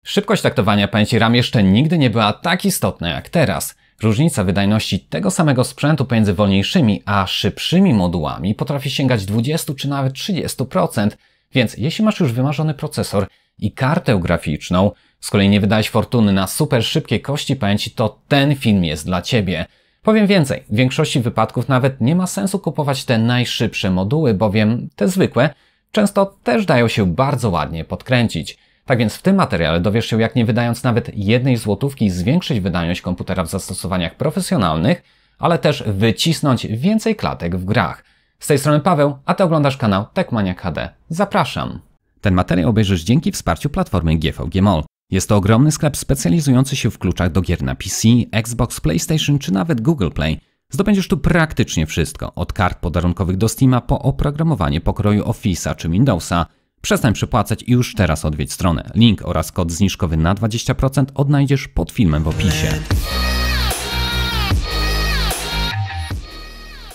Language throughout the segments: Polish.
Szybkość taktowania pamięci RAM jeszcze nigdy nie była tak istotna jak teraz. Różnica wydajności tego samego sprzętu pomiędzy wolniejszymi a szybszymi modułami potrafi sięgać 20 czy nawet 30%, więc jeśli masz już wymarzony procesor i kartę graficzną, z kolei nie wydałeś fortuny na super szybkie kości pamięci, to ten film jest dla Ciebie. Powiem więcej, w większości wypadków nawet nie ma sensu kupować te najszybsze moduły, bowiem te zwykłe często też dają się bardzo ładnie podkręcić. Tak więc w tym materiale dowiesz się, jak nie wydając nawet jednej złotówki zwiększyć wydajność komputera w zastosowaniach profesjonalnych, ale też wycisnąć więcej klatek w grach. Z tej strony Paweł, a Ty oglądasz kanał Techmaniak HD. Zapraszam! Ten materiał obejrzysz dzięki wsparciu platformy GVG Mall. Jest to ogromny sklep specjalizujący się w kluczach do gier na PC, Xbox, PlayStation czy nawet Google Play. Zdobędziesz tu praktycznie wszystko, od kart podarunkowych do Steama po oprogramowanie pokroju Office'a czy Windowsa. Przestań przepłacać i już teraz odwiedź stronę. Link oraz kod zniżkowy na 20% odnajdziesz pod filmem w opisie.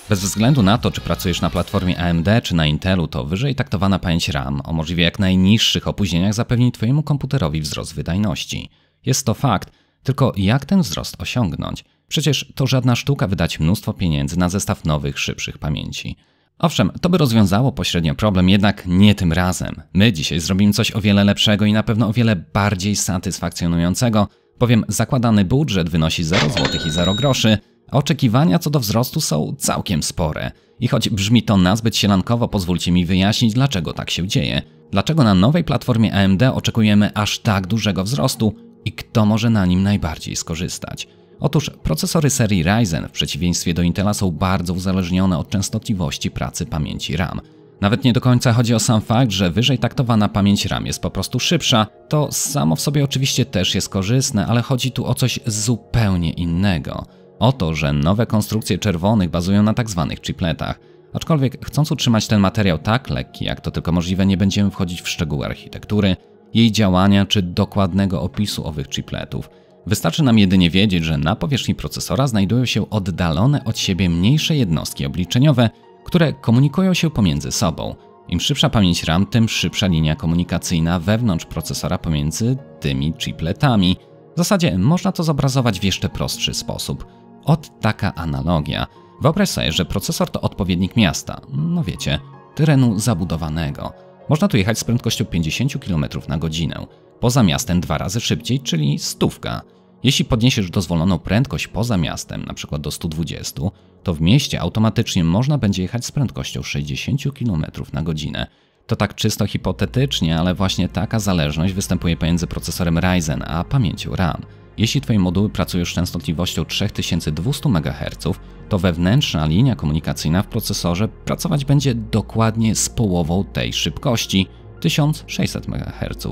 Bez względu na to, czy pracujesz na platformie AMD czy na Intelu, to wyżej taktowana pamięć RAM o możliwie jak najniższych opóźnieniach zapewni Twojemu komputerowi wzrost wydajności. Jest to fakt, tylko jak ten wzrost osiągnąć? Przecież to żadna sztuka wydać mnóstwo pieniędzy na zestaw nowych, szybszych pamięci. Owszem, to by rozwiązało pośrednio problem, jednak nie tym razem. My dzisiaj zrobimy coś o wiele lepszego i na pewno o wiele bardziej satysfakcjonującego, bowiem zakładany budżet wynosi 0 zł i 0 groszy, a oczekiwania co do wzrostu są całkiem spore. I choć brzmi to nazbyt sielankowo, pozwólcie mi wyjaśnić, dlaczego tak się dzieje. Dlaczego na nowej platformie AMD oczekujemy aż tak dużego wzrostu i kto może na nim najbardziej skorzystać? Otóż procesory serii Ryzen w przeciwieństwie do Intela są bardzo uzależnione od częstotliwości pracy pamięci RAM. Nawet nie do końca chodzi o sam fakt, że wyżej taktowana pamięć RAM jest po prostu szybsza. To samo w sobie oczywiście też jest korzystne, ale chodzi tu o coś zupełnie innego. O to, że nowe konstrukcje czerwonych bazują na tzw. chipletach. Aczkolwiek chcąc utrzymać ten materiał tak lekki, jak to tylko możliwe, nie będziemy wchodzić w szczegóły architektury, jej działania czy dokładnego opisu owych chipletów. Wystarczy nam jedynie wiedzieć, że na powierzchni procesora znajdują się oddalone od siebie mniejsze jednostki obliczeniowe, które komunikują się pomiędzy sobą. Im szybsza pamięć RAM, tym szybsza linia komunikacyjna wewnątrz procesora pomiędzy tymi chipletami. W zasadzie można to zobrazować w jeszcze prostszy sposób. Ot taka analogia. Wyobraź sobie, że procesor to odpowiednik miasta, no wiecie, terenu zabudowanego. Można tu jechać z prędkością 50 km na godzinę. Poza miastem 2 razy szybciej, czyli 100. Jeśli podniesiesz dozwoloną prędkość poza miastem, np. do 120, to w mieście automatycznie można będzie jechać z prędkością 60 km na godzinę. To tak czysto hipotetycznie, ale właśnie taka zależność występuje pomiędzy procesorem Ryzen a pamięcią RAM. Jeśli Twoje moduły pracują z częstotliwością 3200 MHz, to wewnętrzna linia komunikacyjna w procesorze pracować będzie dokładnie z połową tej szybkości 1600 MHz.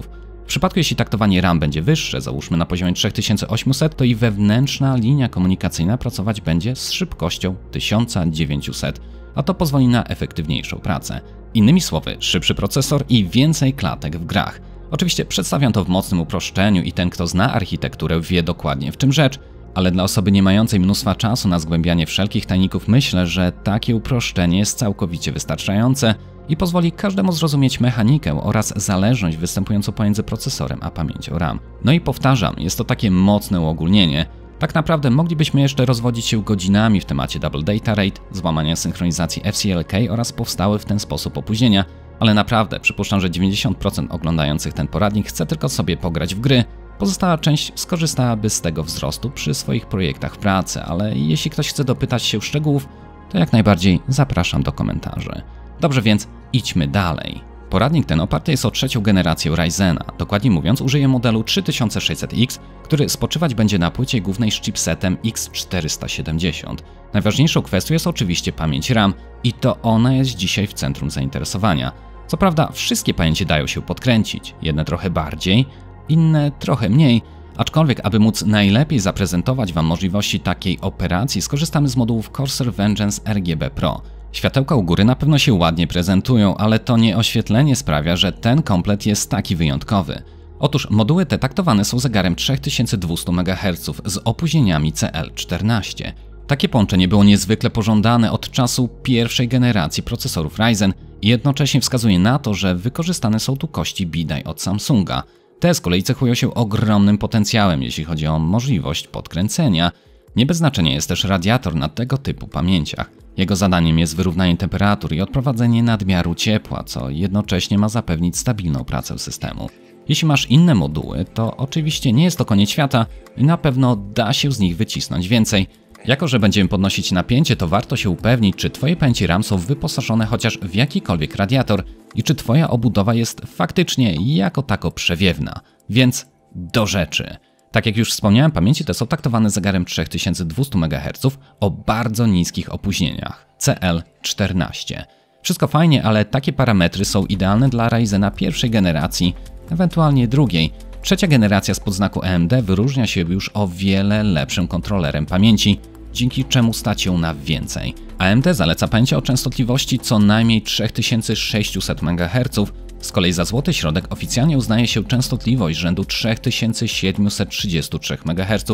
W przypadku jeśli taktowanie RAM będzie wyższe, załóżmy na poziomie 3800, to i wewnętrzna linia komunikacyjna pracować będzie z szybkością 1900, a to pozwoli na efektywniejszą pracę. Innymi słowy, szybszy procesor i więcej klatek w grach. Oczywiście przedstawiam to w mocnym uproszczeniu i ten, kto zna architekturę, wie dokładnie w czym rzecz, ale dla osoby nie mającej mnóstwa czasu na zgłębianie wszelkich tajników myślę, że takie uproszczenie jest całkowicie wystarczające i pozwoli każdemu zrozumieć mechanikę oraz zależność występującą pomiędzy procesorem a pamięcią RAM. No i powtarzam, jest to takie mocne uogólnienie. Tak naprawdę moglibyśmy jeszcze rozwodzić się godzinami w temacie Double Data Rate, złamania synchronizacji FCLK oraz powstałe w ten sposób opóźnienia, ale naprawdę przypuszczam, że 90% oglądających ten poradnik chce tylko sobie pograć w gry. Pozostała część skorzystałaby z tego wzrostu przy swoich projektach w pracy, ale jeśli ktoś chce dopytać się szczegółów, to jak najbardziej zapraszam do komentarzy. Dobrze więc, idźmy dalej. Poradnik ten oparty jest o 3. generację Ryzena, dokładnie mówiąc użyję modelu 3600X, który spoczywać będzie na płycie głównej z chipsetem X470. Najważniejszą kwestią jest oczywiście pamięć RAM i to ona jest dzisiaj w centrum zainteresowania. Co prawda wszystkie pamięci dają się podkręcić, jedne trochę bardziej, inne trochę mniej, aczkolwiek aby móc najlepiej zaprezentować Wam możliwości takiej operacji, skorzystamy z modułów Corsair Vengeance RGB Pro. Światełka u góry na pewno się ładnie prezentują, ale to nie oświetlenie sprawia, że ten komplet jest taki wyjątkowy. Otóż moduły te taktowane są zegarem 3200 MHz z opóźnieniami CL14. Takie połączenie było niezwykle pożądane od czasu pierwszej generacji procesorów Ryzen i jednocześnie wskazuje na to, że wykorzystane są tu kości BDI od Samsunga. Te z kolei cechują się ogromnym potencjałem, jeśli chodzi o możliwość podkręcenia. Nie bez znaczenia jest też radiator na tego typu pamięciach. Jego zadaniem jest wyrównanie temperatur i odprowadzenie nadmiaru ciepła, co jednocześnie ma zapewnić stabilną pracę systemu. Jeśli masz inne moduły, to oczywiście nie jest to koniec świata i na pewno da się z nich wycisnąć więcej. Jako że będziemy podnosić napięcie, to warto się upewnić, czy Twoje pamięci RAM są wyposażone chociaż w jakikolwiek radiator i czy Twoja obudowa jest faktycznie jako tako przewiewna. Więc do rzeczy. Tak jak już wspomniałem, pamięci te są taktowane zegarem 3200 MHz o bardzo niskich opóźnieniach CL14. Wszystko fajnie, ale takie parametry są idealne dla Ryzena pierwszej generacji, ewentualnie drugiej. Trzecia generacja spod znaku AMD wyróżnia się już o wiele lepszym kontrolerem pamięci, dzięki czemu stać ją na więcej. AMD zaleca pamięć o częstotliwości co najmniej 3600 MHz, z kolei za złoty środek oficjalnie uznaje się częstotliwość rzędu 3733 MHz.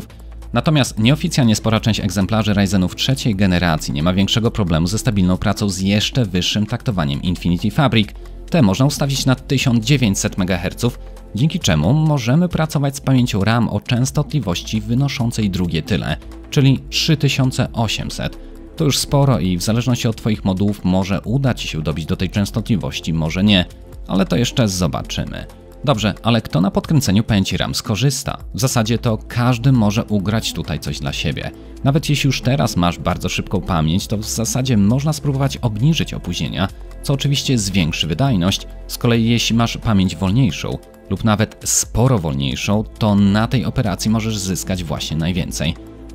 Natomiast nieoficjalnie spora część egzemplarzy Ryzenów trzeciej generacji nie ma większego problemu ze stabilną pracą z jeszcze wyższym taktowaniem Infinity Fabric. Te można ustawić na 1900 MHz, dzięki czemu możemy pracować z pamięcią RAM o częstotliwości wynoszącej drugie tyle, czyli 3800. To już sporo i w zależności od Twoich modułów może uda Ci się dobić do tej częstotliwości, może nie, ale to jeszcze zobaczymy. Dobrze, ale kto na podkręceniu pamięci RAM skorzysta? W zasadzie to każdy może ugrać tutaj coś dla siebie. Nawet jeśli już teraz masz bardzo szybką pamięć, to w zasadzie można spróbować obniżyć opóźnienia, co oczywiście zwiększy wydajność. Z kolei jeśli masz pamięć wolniejszą lub nawet sporo wolniejszą, to na tej operacji możesz zyskać właśnie najwięcej.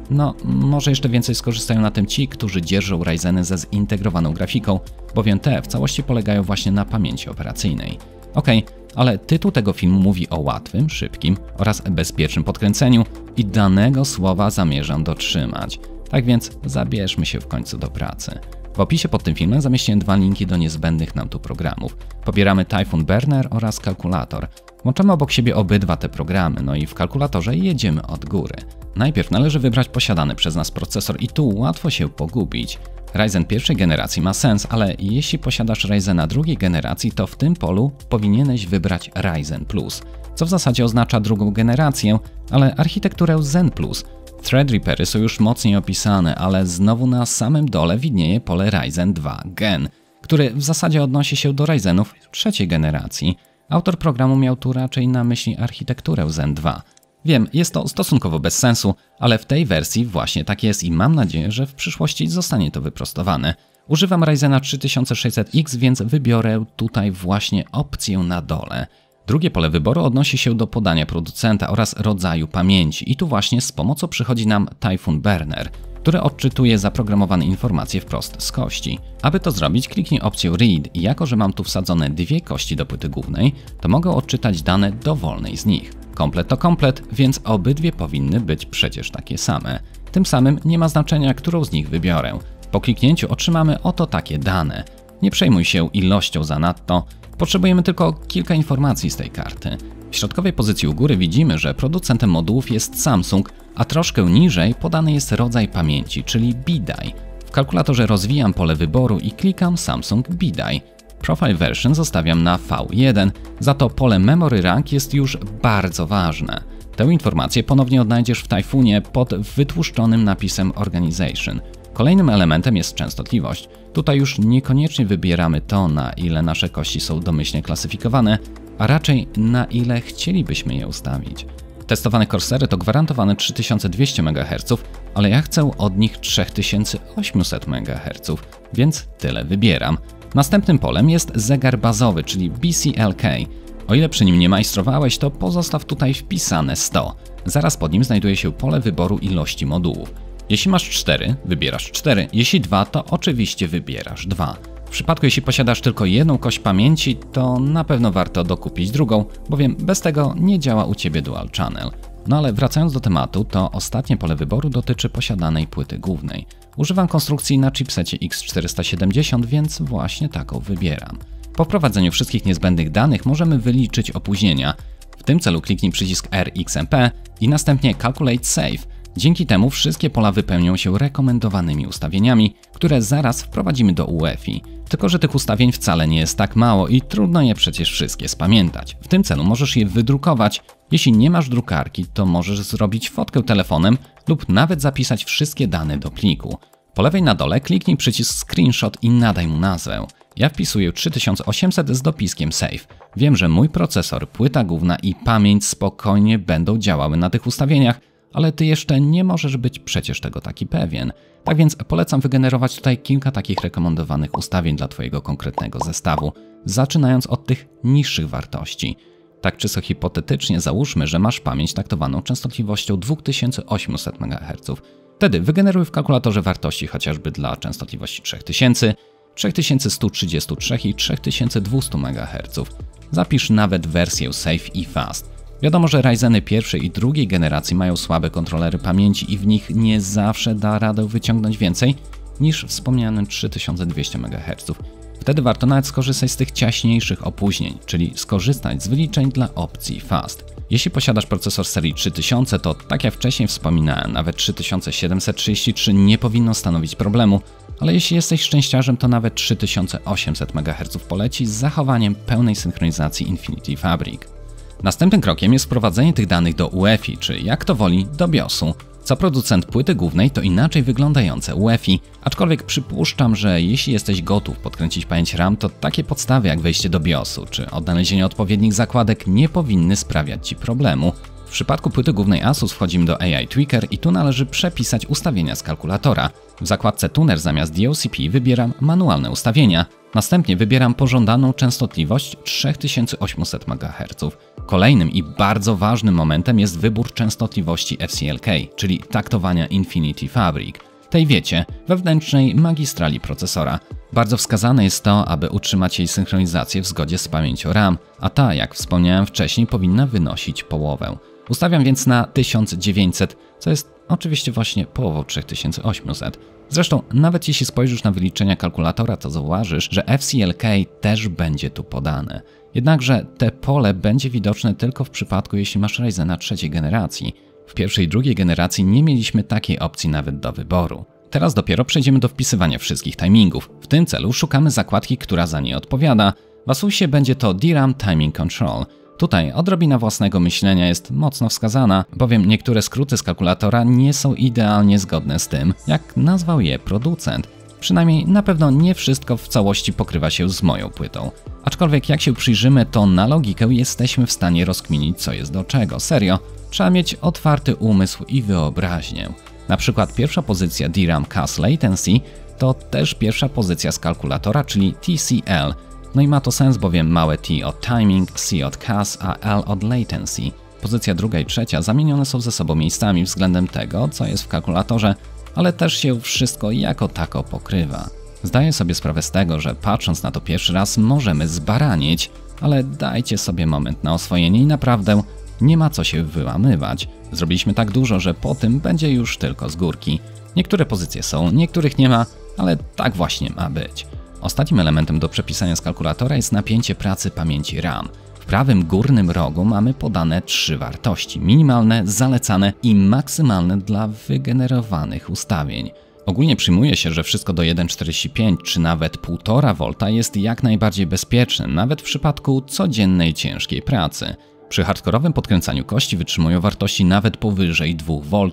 No, może jeszcze więcej skorzystają na tym ci, którzy dzierżą Ryzeny ze zintegrowaną grafiką, bowiem te w całości polegają właśnie na pamięci operacyjnej. Okej, ale tytuł tego filmu mówi o łatwym, szybkim oraz bezpiecznym podkręceniu i danego słowa zamierzam dotrzymać. Tak więc zabierzmy się w końcu do pracy. W opisie pod tym filmem zamieściłem 2 linki do niezbędnych nam tu programów. Pobieramy Typhoon Burner oraz kalkulator. Włączamy obok siebie obydwa te programy, no i w kalkulatorze jedziemy od góry. Najpierw należy wybrać posiadany przez nas procesor i tu łatwo się pogubić. Ryzen pierwszej generacji ma sens, ale jeśli posiadasz Ryzena drugiej generacji, to w tym polu powinieneś wybrać Ryzen Plus, co w zasadzie oznacza drugą generację, ale architekturę Zen Plus. Threadrippery są już mocniej opisane, ale znowu na samym dole widnieje pole Ryzen 2 Gen, który w zasadzie odnosi się do Ryzenów trzeciej generacji. Autor programu miał tu raczej na myśli architekturę Zen 2. Wiem, jest to stosunkowo bez sensu, ale w tej wersji właśnie tak jest i mam nadzieję, że w przyszłości zostanie to wyprostowane. Używam Ryzena 3600X, więc wybiorę tutaj właśnie opcję na dole. Drugie pole wyboru odnosi się do podania producenta oraz rodzaju pamięci i tu właśnie z pomocą przychodzi nam Typhoon Burner, który odczytuje zaprogramowane informacje wprost z kości. Aby to zrobić, kliknij opcję Read i jako, że mam tu wsadzone 2 kości do płyty głównej, to mogę odczytać dane dowolnej z nich. Komplet to komplet, więc obydwie powinny być przecież takie same. Tym samym nie ma znaczenia, którą z nich wybiorę. Po kliknięciu otrzymamy oto takie dane. Nie przejmuj się ilością zanadto, potrzebujemy tylko kilka informacji z tej karty. W środkowej pozycji u góry widzimy, że producentem modułów jest Samsung, a troszkę niżej podany jest rodzaj pamięci, czyli BDI. W kalkulatorze rozwijam pole wyboru i klikam Samsung BDI. Profile Version zostawiam na V1, za to pole Memory Rank jest już bardzo ważne. Tę informację ponownie odnajdziesz w Typhoonie pod wytłuszczonym napisem Organization. Kolejnym elementem jest częstotliwość. Tutaj już niekoniecznie wybieramy to, na ile nasze kości są domyślnie klasyfikowane, a raczej na ile chcielibyśmy je ustawić. Testowane Corsery to gwarantowane 3200 MHz, ale ja chcę od nich 3800 MHz, więc tyle wybieram. Następnym polem jest zegar bazowy, czyli BCLK. O ile przy nim nie majstrowałeś, to pozostaw tutaj wpisane 100. Zaraz pod nim znajduje się pole wyboru ilości modułów. Jeśli masz 4, wybierasz 4, jeśli 2, to oczywiście wybierasz 2. W przypadku jeśli posiadasz tylko jedną kość pamięci, to na pewno warto dokupić drugą, bowiem bez tego nie działa u Ciebie Dual Channel. No ale wracając do tematu, to ostatnie pole wyboru dotyczy posiadanej płyty głównej. Używam konstrukcji na chipsecie X470, więc właśnie taką wybieram. Po wprowadzeniu wszystkich niezbędnych danych możemy wyliczyć opóźnienia. W tym celu kliknij przycisk RXMP i następnie Calculate Save. Dzięki temu wszystkie pola wypełnią się rekomendowanymi ustawieniami, które zaraz wprowadzimy do UEFI. Tylko że tych ustawień wcale nie jest tak mało i trudno je przecież wszystkie spamiętać. W tym celu możesz je wydrukować. Jeśli nie masz drukarki, to możesz zrobić fotkę telefonem lub nawet zapisać wszystkie dane do pliku. Po lewej na dole kliknij przycisk Screenshot i nadaj mu nazwę. Ja wpisuję 3800 z dopiskiem Save. Wiem, że mój procesor, płyta główna i pamięć spokojnie będą działały na tych ustawieniach, ale Ty jeszcze nie możesz być przecież tego taki pewien. Tak więc polecam wygenerować tutaj kilka takich rekomendowanych ustawień dla Twojego konkretnego zestawu, zaczynając od tych niższych wartości. Tak czysto hipotetycznie załóżmy, że masz pamięć taktowaną częstotliwością 2800 MHz. Wtedy wygeneruj w kalkulatorze wartości chociażby dla częstotliwości 3000, 3133 i 3200 MHz. Zapisz nawet wersję Safe i Fast. Wiadomo, że Ryzeny pierwszej i drugiej generacji mają słabe kontrolery pamięci i w nich nie zawsze da radę wyciągnąć więcej niż wspomniane 3200 MHz. Wtedy warto nawet skorzystać z tych ciaśniejszych opóźnień, czyli skorzystać z wyliczeń dla opcji Fast. Jeśli posiadasz procesor serii 3000, to tak jak wcześniej wspominałem, nawet 3733 nie powinno stanowić problemu, ale jeśli jesteś szczęściarzem, to nawet 3800 MHz poleci z zachowaniem pełnej synchronizacji Infinity Fabric. Następnym krokiem jest wprowadzenie tych danych do UEFI, czy jak to woli, do BIOSu. Co producent płyty głównej to inaczej wyglądające UEFI, aczkolwiek przypuszczam, że jeśli jesteś gotów podkręcić pamięć RAM, to takie podstawy jak wejście do BIOSu czy odnalezienie odpowiednich zakładek nie powinny sprawiać Ci problemu. W przypadku płyty głównej Asus wchodzimy do AI Tweaker i tu należy przepisać ustawienia z kalkulatora. W zakładce Tuner zamiast DOCP wybieram manualne ustawienia. Następnie wybieram pożądaną częstotliwość 3800 MHz. Kolejnym i bardzo ważnym momentem jest wybór częstotliwości FCLK, czyli taktowania Infinity Fabric. Tej wiecie, wewnętrznej magistrali procesora. Bardzo wskazane jest to, aby utrzymać jej synchronizację w zgodzie z pamięcią RAM, a ta, jak wspomniałem wcześniej, powinna wynosić połowę. Ustawiam więc na 1900, co jest oczywiście właśnie połową 3800. Zresztą, nawet jeśli spojrzysz na wyliczenia kalkulatora, to zauważysz, że FCLK też będzie tu podane. Jednakże te pole będzie widoczne tylko w przypadku, jeśli masz Ryzena trzeciej generacji. W pierwszej i drugiej generacji nie mieliśmy takiej opcji nawet do wyboru. Teraz dopiero przejdziemy do wpisywania wszystkich timingów. W tym celu szukamy zakładki, która za nie odpowiada. W Asusie będzie to DRAM Timing Control. Tutaj odrobina własnego myślenia jest mocno wskazana, bowiem niektóre skróty z kalkulatora nie są idealnie zgodne z tym, jak nazwał je producent. Przynajmniej na pewno nie wszystko w całości pokrywa się z moją płytą. Aczkolwiek jak się przyjrzymy, to na logikę jesteśmy w stanie rozkminić, co jest do czego. Serio, trzeba mieć otwarty umysł i wyobraźnię. Na przykład pierwsza pozycja DRAM Cache Latency to też pierwsza pozycja z kalkulatora, czyli TCL. No i ma to sens, bowiem małe T od timing, C od cache, a L od latency. Pozycja druga i trzecia zamienione są ze sobą miejscami względem tego, co jest w kalkulatorze, ale też się wszystko jako tako pokrywa. Zdaję sobie sprawę z tego, że patrząc na to pierwszy raz możemy zbaranieć, ale dajcie sobie moment na oswojenie i naprawdę nie ma co się wyłamywać. Zrobiliśmy tak dużo, że po tym będzie już tylko z górki. Niektóre pozycje są, niektórych nie ma, ale tak właśnie ma być. Ostatnim elementem do przepisania z kalkulatora jest napięcie pracy pamięci RAM. W prawym górnym rogu mamy podane 3 wartości: minimalne, zalecane i maksymalne dla wygenerowanych ustawień. Ogólnie przyjmuje się, że wszystko do 1,45 czy nawet 1,5 V jest jak najbardziej bezpieczne, nawet w przypadku codziennej ciężkiej pracy. Przy hardkorowym podkręcaniu kości wytrzymują wartości nawet powyżej 2 V,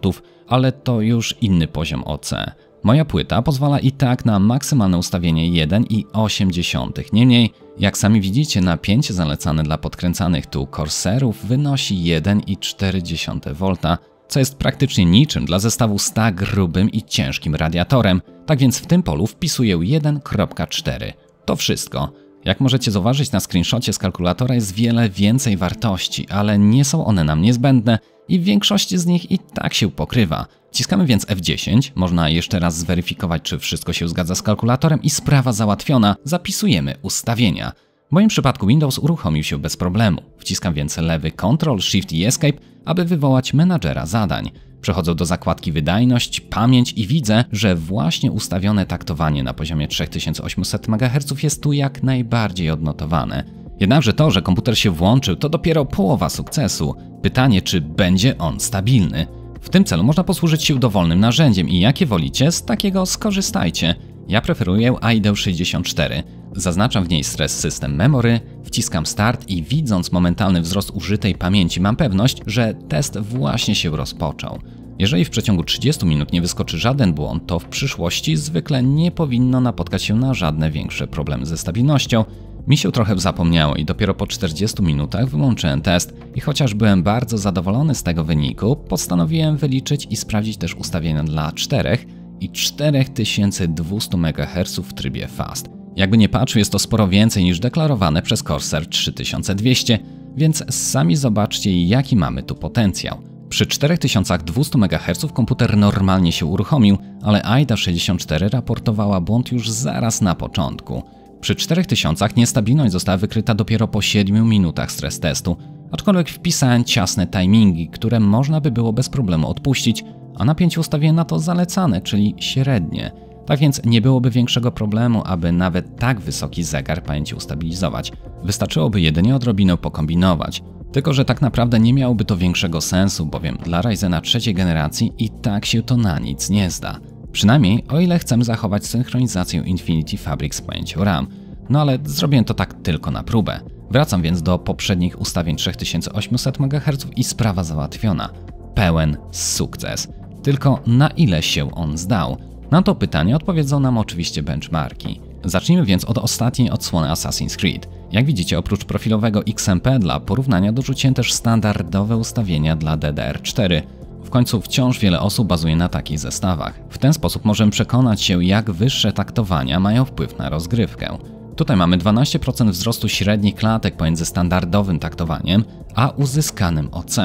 ale to już inny poziom OC. Moja płyta pozwala i tak na maksymalne ustawienie 1,8. Niemniej, jak sami widzicie, napięcie zalecane dla podkręcanych tu Corsairów wynosi 1,4 V, co jest praktycznie niczym dla zestawu z tak grubym i ciężkim radiatorem. Tak więc w tym polu wpisuję 1,4. To wszystko. Jak możecie zauważyć na screenshocie z kalkulatora jest wiele więcej wartości, ale nie są one nam niezbędne i w większości z nich i tak się pokrywa. Wciskamy więc F10, można jeszcze raz zweryfikować, czy wszystko się zgadza z kalkulatorem i sprawa załatwiona. Zapisujemy ustawienia. W moim przypadku Windows uruchomił się bez problemu. Wciskam więc lewy Ctrl, Shift i Escape, aby wywołać menadżera zadań. Przechodzę do zakładki Wydajność, Pamięć i widzę, że właśnie ustawione taktowanie na poziomie 3800 MHz jest tu jak najbardziej odnotowane. Jednakże to, że komputer się włączył, to dopiero połowa sukcesu. Pytanie, czy będzie on stabilny. W tym celu można posłużyć się dowolnym narzędziem i jakie wolicie, z takiego skorzystajcie. Ja preferuję AIDA 64. Zaznaczam w niej Stress System Memory, wciskam Start i widząc momentalny wzrost użytej pamięci mam pewność, że test właśnie się rozpoczął. Jeżeli w przeciągu 30 minut nie wyskoczy żaden błąd, to w przyszłości zwykle nie powinno napotkać się na żadne większe problemy ze stabilnością. Mi się trochę zapomniało i dopiero po 40 minutach wyłączyłem test i chociaż byłem bardzo zadowolony z tego wyniku, postanowiłem wyliczyć i sprawdzić też ustawienia dla 4 i 4200 MHz w trybie Fast. Jakby nie patrzył, jest to sporo więcej niż deklarowane przez Corsair 3200, więc sami zobaczcie, jaki mamy tu potencjał. Przy 4200 MHz komputer normalnie się uruchomił, ale AIDA 64 raportowała błąd już zaraz na początku. Przy 4000 niestabilność została wykryta dopiero po 7 minutach stres testu, aczkolwiek wpisałem ciasne timingi, które można by było bez problemu odpuścić, a napięcie ustawiłem na to zalecane, czyli średnie. Tak więc nie byłoby większego problemu, aby nawet tak wysoki zegar pamięci ustabilizować. Wystarczyłoby jedynie odrobinę pokombinować. Tylko że tak naprawdę nie miałoby to większego sensu, bowiem dla Ryzena 3. generacji i tak się to na nic nie zda. Przynajmniej o ile chcemy zachować synchronizację Infinity Fabric z pamięcią RAM. No ale zrobiłem to tak tylko na próbę. Wracam więc do poprzednich ustawień 3800 MHz i sprawa załatwiona. Pełen sukces. Tylko na ile się on zdał? Na to pytanie odpowiedzą nam oczywiście benchmarki. Zacznijmy więc od ostatniej odsłony Assassin's Creed. Jak widzicie, oprócz profilowego XMP dla porównania dorzuciłem też standardowe ustawienia dla DDR4. W końcu wciąż wiele osób bazuje na takich zestawach. W ten sposób możemy przekonać się, jak wyższe taktowania mają wpływ na rozgrywkę. Tutaj mamy 12% wzrostu średnich klatek pomiędzy standardowym taktowaniem a uzyskanym OC,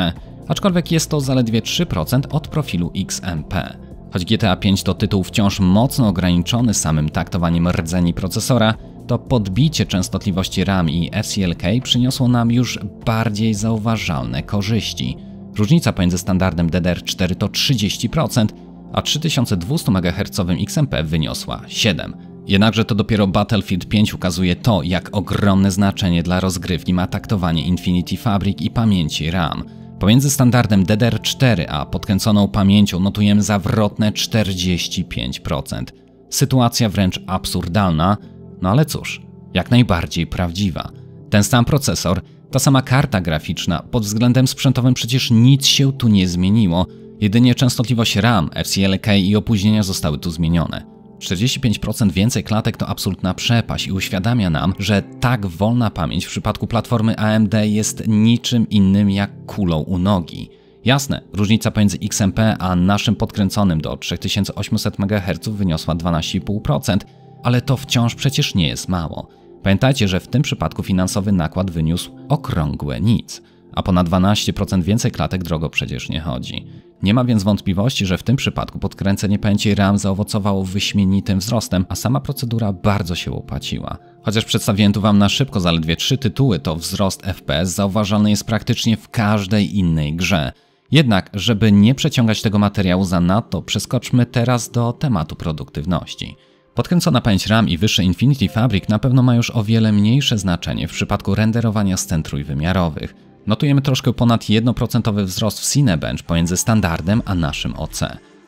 aczkolwiek jest to zaledwie 3% od profilu XMP. Choć GTA 5 to tytuł wciąż mocno ograniczony samym taktowaniem rdzeni procesora, to podbicie częstotliwości RAM i FCLK przyniosło nam już bardziej zauważalne korzyści. Różnica pomiędzy standardem DDR4 to 30%, a 3200 MHz XMP wyniosła 7%. Jednakże to dopiero Battlefield 5 ukazuje to, jak ogromne znaczenie dla rozgrywki ma taktowanie Infinity Fabric i pamięci RAM. Pomiędzy standardem DDR4 a podkręconą pamięcią notujemy zawrotne 45%. Sytuacja wręcz absurdalna, no ale cóż, jak najbardziej prawdziwa. Ten sam procesor, ta sama karta graficzna, pod względem sprzętowym przecież nic się tu nie zmieniło, jedynie częstotliwość RAM, FCLK i opóźnienia zostały tu zmienione. 45% więcej klatek to absolutna przepaść i uświadamia nam, że tak wolna pamięć w przypadku platformy AMD jest niczym innym jak kulą u nogi. Jasne, różnica pomiędzy XMP a naszym podkręconym do 3800 MHz wyniosła 12,5%, ale to wciąż przecież nie jest mało. Pamiętajcie, że w tym przypadku finansowy nakład wyniósł okrągłe nic, a ponad 12% więcej klatek drogo przecież nie chodzi. Nie ma więc wątpliwości, że w tym przypadku podkręcenie pamięci RAM zaowocowało wyśmienitym wzrostem, a sama procedura bardzo się opłaciła. Chociaż przedstawiłem tu Wam na szybko zaledwie 3 tytuły, to wzrost FPS zauważalny jest praktycznie w każdej innej grze. Jednak, żeby nie przeciągać tego materiału zanadto, przeskoczmy teraz do tematu produktywności. Podkręcona pamięć RAM i wyższy Infinity Fabric na pewno ma już o wiele mniejsze znaczenie w przypadku renderowania scen trójwymiarowych. Notujemy troszkę ponad 1% wzrost w Cinebench pomiędzy standardem a naszym OC.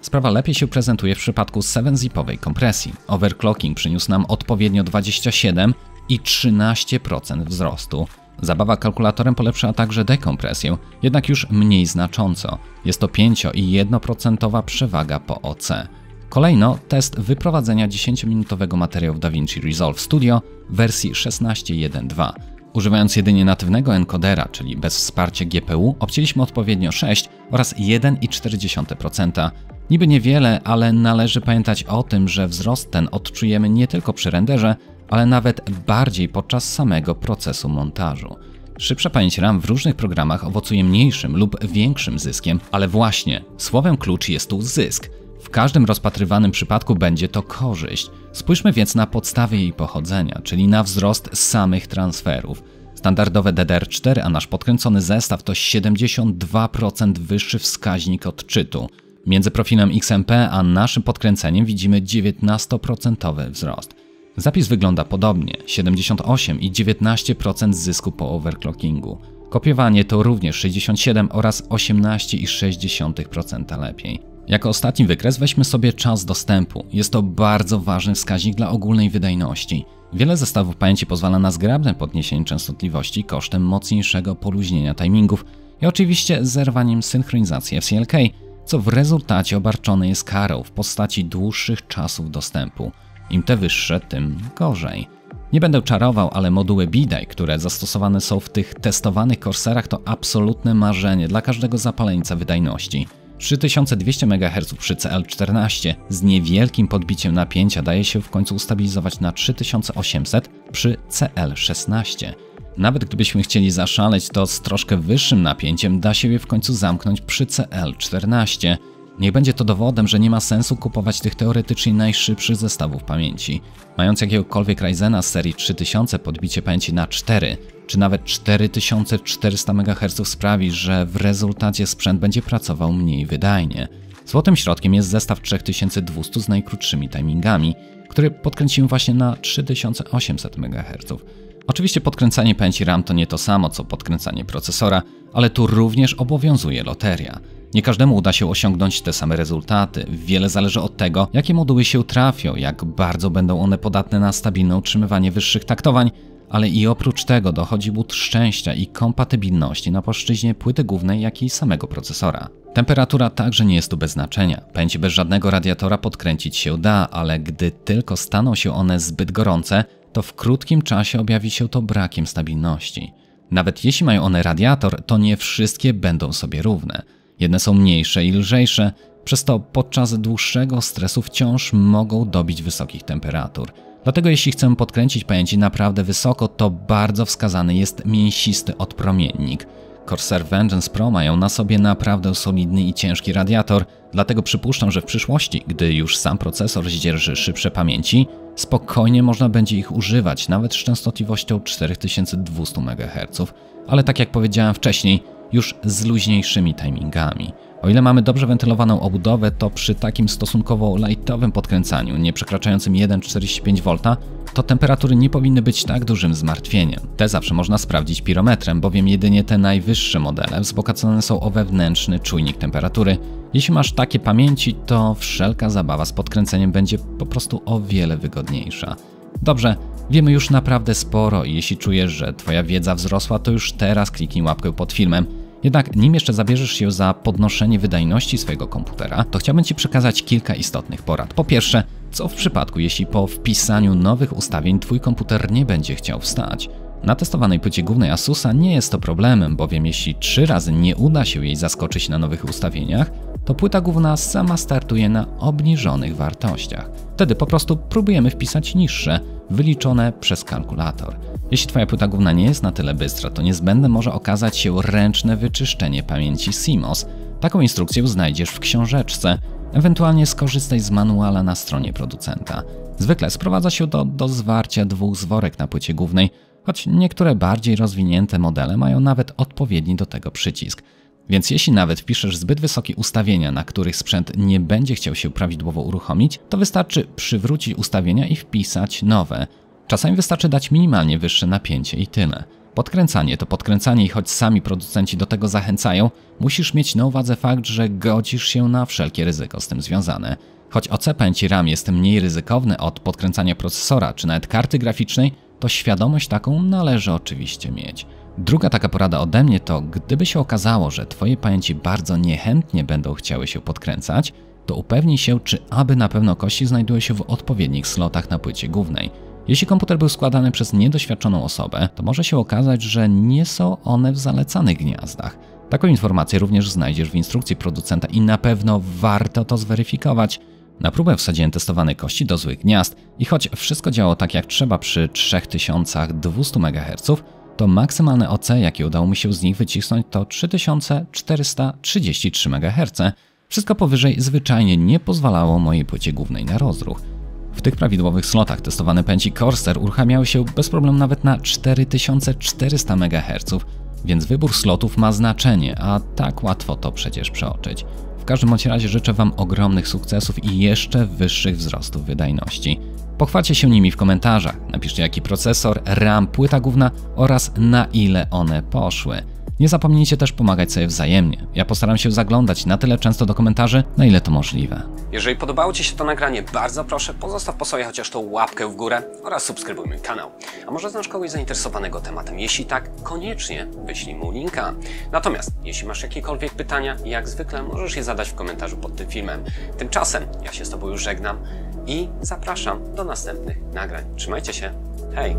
Sprawa lepiej się prezentuje w przypadku 7-zipowej kompresji. Overclocking przyniósł nam odpowiednio 27 i 13% wzrostu. Zabawa kalkulatorem polepszyła także dekompresję, jednak już mniej znacząco. Jest to 5 i 1% przewaga po OC. Kolejno test wyprowadzenia 10-minutowego materiału w DaVinci Resolve Studio w wersji 16.1.2. Używając jedynie natywnego encodera, czyli bez wsparcia GPU, obcięliśmy odpowiednio 6 oraz 1,4%. Niby niewiele, ale należy pamiętać o tym, że wzrost ten odczujemy nie tylko przy renderze, ale nawet bardziej podczas samego procesu montażu. Szybsza pamięć RAM w różnych programach owocuje mniejszym lub większym zyskiem, ale właśnie słowem klucz jest tu zysk. W każdym rozpatrywanym przypadku będzie to korzyść. Spójrzmy więc na podstawy jej pochodzenia, czyli na wzrost samych transferów. Standardowe DDR4, a nasz podkręcony zestaw to 72% wyższy wskaźnik odczytu. Między profilem XMP a naszym podkręceniem widzimy 19% wzrost. Zapis wygląda podobnie, 78 i 19% zysku po overclockingu. Kopiowanie to również 67 oraz 18,6% lepiej. Jako ostatni wykres weźmy sobie czas dostępu. Jest to bardzo ważny wskaźnik dla ogólnej wydajności. Wiele zestawów pamięci pozwala na zgrabne podniesienie częstotliwości kosztem mocniejszego poluźnienia timingów i oczywiście zerwaniem synchronizacji FCLK, co w rezultacie obarczone jest karą w postaci dłuższych czasów dostępu. Im te wyższe, tym gorzej. Nie będę czarował, ale moduły BDI, które zastosowane są w tych testowanych Corsairach, to absolutne marzenie dla każdego zapaleńca wydajności. 3200 MHz przy CL14 z niewielkim podbiciem napięcia daje się w końcu ustabilizować na 3800 przy CL16. Nawet gdybyśmy chcieli zaszaleć, to z troszkę wyższym napięciem da się je w końcu zamknąć przy CL14. Niech będzie to dowodem, że nie ma sensu kupować tych teoretycznie najszybszych zestawów pamięci. Mając jakiegokolwiek Ryzena z serii 3000 podbicie pamięci na 4 czy nawet 4400 MHz sprawi, że w rezultacie sprzęt będzie pracował mniej wydajnie. Złotym środkiem jest zestaw 3200 z najkrótszymi timingami, który podkręciłem właśnie na 3800 MHz. Oczywiście podkręcanie pamięci RAM to nie to samo co podkręcanie procesora, ale tu również obowiązuje loteria. Nie każdemu uda się osiągnąć te same rezultaty. Wiele zależy od tego, jakie moduły się trafią, jak bardzo będą one podatne na stabilne utrzymywanie wyższych taktowań, ale i oprócz tego dochodzi but szczęścia i kompatybilności na płaszczyźnie płyty głównej, jak i samego procesora. Temperatura także nie jest tu bez znaczenia. Pamięci bez żadnego radiatora podkręcić się da, ale gdy tylko staną się one zbyt gorące, to w krótkim czasie objawi się to brakiem stabilności. Nawet jeśli mają one radiator, to nie wszystkie będą sobie równe. Jedne są mniejsze i lżejsze, przez to podczas dłuższego stresu wciąż mogą dobić wysokich temperatur. Dlatego jeśli chcemy podkręcić pamięci naprawdę wysoko, to bardzo wskazany jest mięsisty odpromiennik. Corsair Vengeance Pro mają na sobie naprawdę solidny i ciężki radiator, dlatego przypuszczam, że w przyszłości, gdy już sam procesor zdzierży szybsze pamięci, spokojnie można będzie ich używać, nawet z częstotliwością 4200 MHz, ale tak jak powiedziałem wcześniej, już z luźniejszymi timingami. O ile mamy dobrze wentylowaną obudowę, to przy takim stosunkowo lightowym podkręcaniu, nie przekraczającym 1,45 V, to temperatury nie powinny być tak dużym zmartwieniem. Te zawsze można sprawdzić pirometrem, bowiem jedynie te najwyższe modele wzbogacone są o wewnętrzny czujnik temperatury. Jeśli masz takie pamięci, to wszelka zabawa z podkręceniem będzie po prostu o wiele wygodniejsza. Dobrze, wiemy już naprawdę sporo i jeśli czujesz, że Twoja wiedza wzrosła, to już teraz kliknij łapkę pod filmem. Jednak nim jeszcze zabierzesz się za podnoszenie wydajności swojego komputera, to chciałbym Ci przekazać kilka istotnych porad. Po pierwsze, co w przypadku, jeśli po wpisaniu nowych ustawień Twój komputer nie będzie chciał wstać? Na testowanej płycie głównej Asusa nie jest to problemem, bowiem jeśli 3 razy nie uda się jej zaskoczyć na nowych ustawieniach, to płyta główna sama startuje na obniżonych wartościach. Wtedy po prostu próbujemy wpisać niższe, wyliczone przez kalkulator. Jeśli Twoja płyta główna nie jest na tyle bystra, to niezbędne może okazać się ręczne wyczyszczenie pamięci CMOS. Taką instrukcję znajdziesz w książeczce, ewentualnie skorzystaj z manuala na stronie producenta. Zwykle sprowadza się do zwarcia 2 zworek na płycie głównej, choć niektóre bardziej rozwinięte modele mają nawet odpowiedni do tego przycisk. Więc jeśli nawet wpiszesz zbyt wysokie ustawienia, na których sprzęt nie będzie chciał się prawidłowo uruchomić, to wystarczy przywrócić ustawienia i wpisać nowe. Czasami wystarczy dać minimalnie wyższe napięcie i tyle. Podkręcanie to podkręcanie i choć sami producenci do tego zachęcają, musisz mieć na uwadze fakt, że godzisz się na wszelkie ryzyko z tym związane. Choć OC pamięci RAM jest mniej ryzykowny od podkręcania procesora czy nawet karty graficznej, to świadomość taką należy oczywiście mieć. Druga taka porada ode mnie to, gdyby się okazało, że Twoje pamięci bardzo niechętnie będą chciały się podkręcać, to upewnij się, czy aby na pewno kości znajdują się w odpowiednich slotach na płycie głównej. Jeśli komputer był składany przez niedoświadczoną osobę, to może się okazać, że nie są one w zalecanych gniazdach. Taką informację również znajdziesz w instrukcji producenta i na pewno warto to zweryfikować. Na próbę wsadziłem testowane kości do złych gniazd i choć wszystko działało tak jak trzeba przy 3200 MHz, to maksymalne OC, jakie udało mi się z nich wycisnąć, to 3433 MHz. Wszystko powyżej zwyczajnie nie pozwalało mojej płycie głównej na rozruch. W tych prawidłowych slotach testowane pamięci Corsair uruchamiały się bez problemu nawet na 4400 MHz, więc wybór slotów ma znaczenie, a tak łatwo to przecież przeoczyć. W każdym bądź razie życzę Wam ogromnych sukcesów i jeszcze wyższych wzrostów wydajności. Pochwalcie się nimi w komentarzach, napiszcie jaki procesor, RAM, płyta główna oraz na ile one poszły. Nie zapomnijcie też pomagać sobie wzajemnie. Ja postaram się zaglądać na tyle często do komentarzy, na ile to możliwe. Jeżeli podobało Ci się to nagranie, bardzo proszę, pozostaw po sobie chociaż tą łapkę w górę oraz subskrybuj mój kanał. A może znasz kogoś zainteresowanego tematem? Jeśli tak, koniecznie wyślij mu linka. Natomiast jeśli masz jakiekolwiek pytania, jak zwykle możesz je zadać w komentarzu pod tym filmem. Tymczasem ja się z Tobą już żegnam i zapraszam do następnych nagrań. Trzymajcie się, hej!